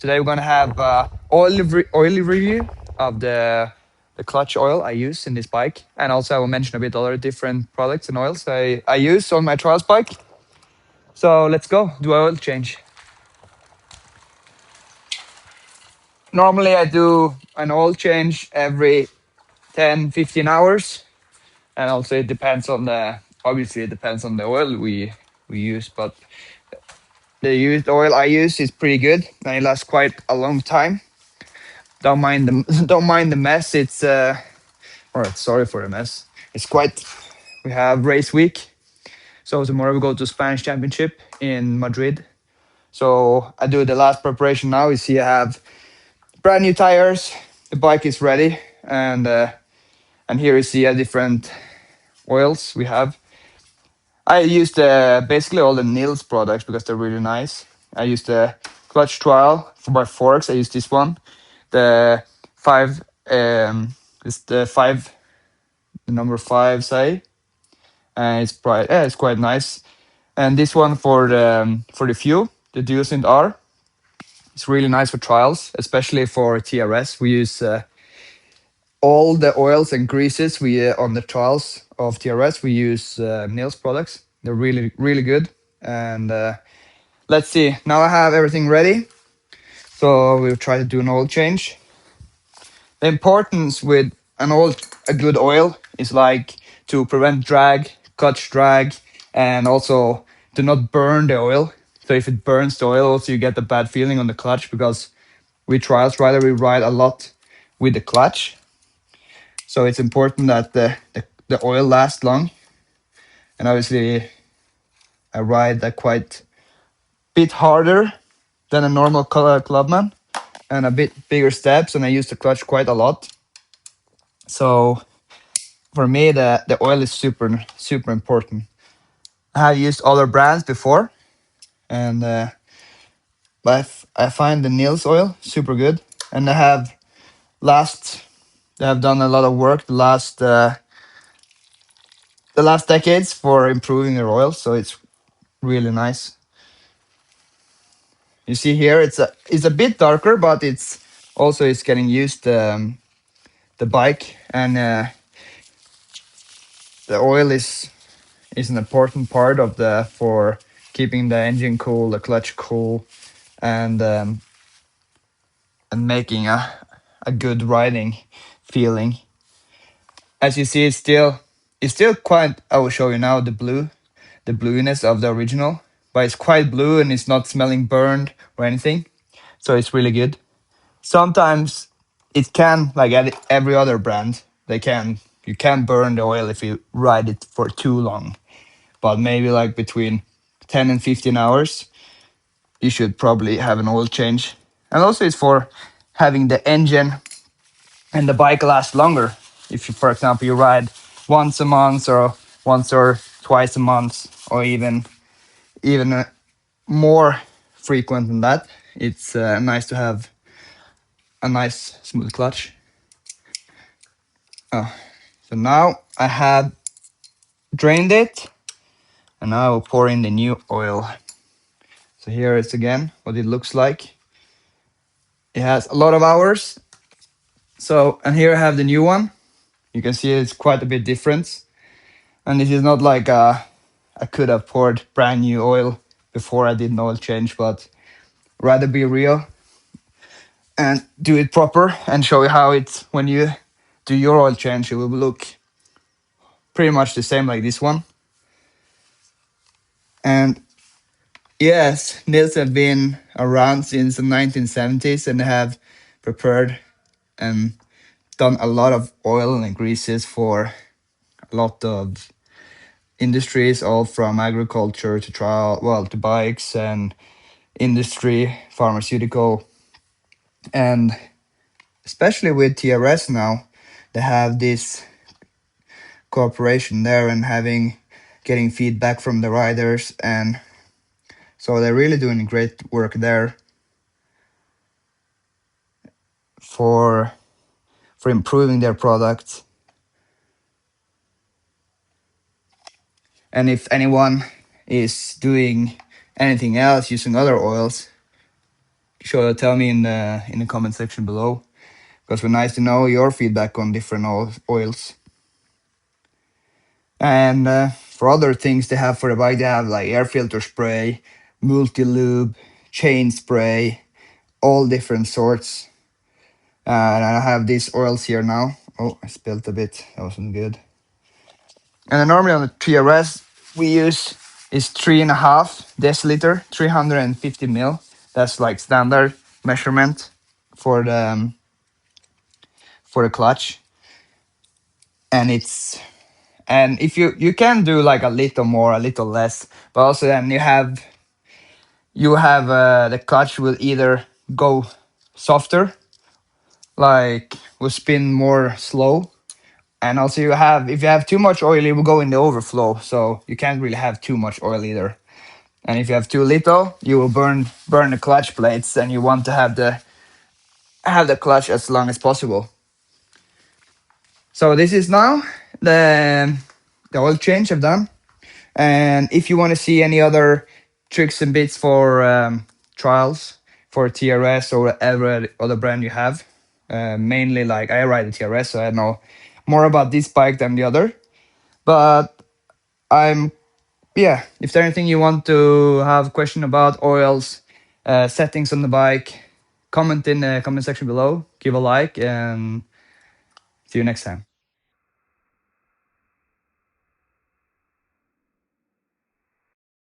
Today we're gonna have oily review of the clutch oil I use in this bike, and also I will mention a bit other different products and oils I use on my trials bike. So let's go do an oil change. Normally I do an oil change every 10-15 hours, and also it depends on the obviously it depends on the oil we use, but the used oil I use is pretty good and it lasts quite a long time. Don't mind the don't mind the mess. It's all right. Sorry for the mess. It's quite. We have race week, so tomorrow we go to Spanish Championship in Madrid. So I do the last preparation now. You see, I have brand new tires. The bike is ready, and here you see different oils we have. I used basically all the Nils products because they're really nice. I used the clutch trial for my forks. I used this one, the five. It's the five, the number five, say, and it's quite nice. And this one for the fuel, the Duosint R, it's really nice for trials, especially for TRS. We use all the oils and greases we on the trials of TRS. We use Nils products. They're really good. And let's see. Now I have everything ready, so we'll try to do an oil change. The importance with a good oil is like to prevent drag, clutch drag, and also to not burn the oil. So if it burns the oil, also you get the bad feeling on the clutch because we trials rather we ride a lot with the clutch. So it's important that the oil lasts long. And obviously I ride that quite bit harder than a normal clubman and a bit bigger steps, and I use the clutch quite a lot. So for me, the oil is super important. I have used other brands before, and I find the Nils oil super good, and last they have done a lot of work the last decades for improving their oil, so it's really nice. You see here, it's a bit darker, but it's getting used the bike, and the oil is an important part of the for keeping the engine cool, the clutch cool, and making a good riding feeling. As you see, it's still quite. I will show you now the blueness of the original, but it's quite blue and it's not smelling burned or anything, so it's really good. Sometimes it can, like at every other brand, you can burn the oil if you ride it for too long, but maybe like between 10 and 15 hours you should probably have an oil change. And also it's for having the engine and the bike last longer. If you, for example, you ride once a month or once or twice a month, or even more frequent than that, it's nice to have a nice smooth clutch. So now I have drained it, and now I will pour in the new oil. So here it's again what it looks like. It has a lot of hours. So, and here I have the new one. You can see it's quite a bit different. And this is not like I could have poured brand new oil before I did an oil change, but rather be real and do it proper and show you how it's when you do your oil change, it will look pretty much the same like this one. And yes, Nils have been around since the 1970s and have prepared and done a lot of oil and greases for a lot of industries, all from agriculture to to bikes and industry, pharmaceutical, and especially with TRS now, they have this cooperation there and getting feedback from the riders, and so they're really doing great work there for improving their products. And if anyone is doing anything else using other oils, tell me in the comment section below, because it's nice to know your feedback on different oils. And for other things they have for the bike, they have like air filter spray, multi lube, chain spray, all different sorts. And I have these oils here now. Oh, I spilled a bit. That wasn't good. And then normally on the TRS we use is 3.5 deciliter, 350 mil. That's like standard measurement for the clutch. And it's and if you can do like a little more, a little less, but also then you have the clutch will either go softer, like will spin more slow, and also you have if you have too much oil, it will go in the overflow, so you can't really have too much oil either. And if you have too little, you will burn the clutch plates, and you want to have the clutch as long as possible. So this is now the oil change I've done. And if you want to see any other tricks and bits for trials for TRS or whatever other brand you have, mainly like I ride the TRS, so I know more about this bike than the other. But if there's anything you want to have a question about oils, settings on the bike, comment in the comment section below, give a like, and see you next time.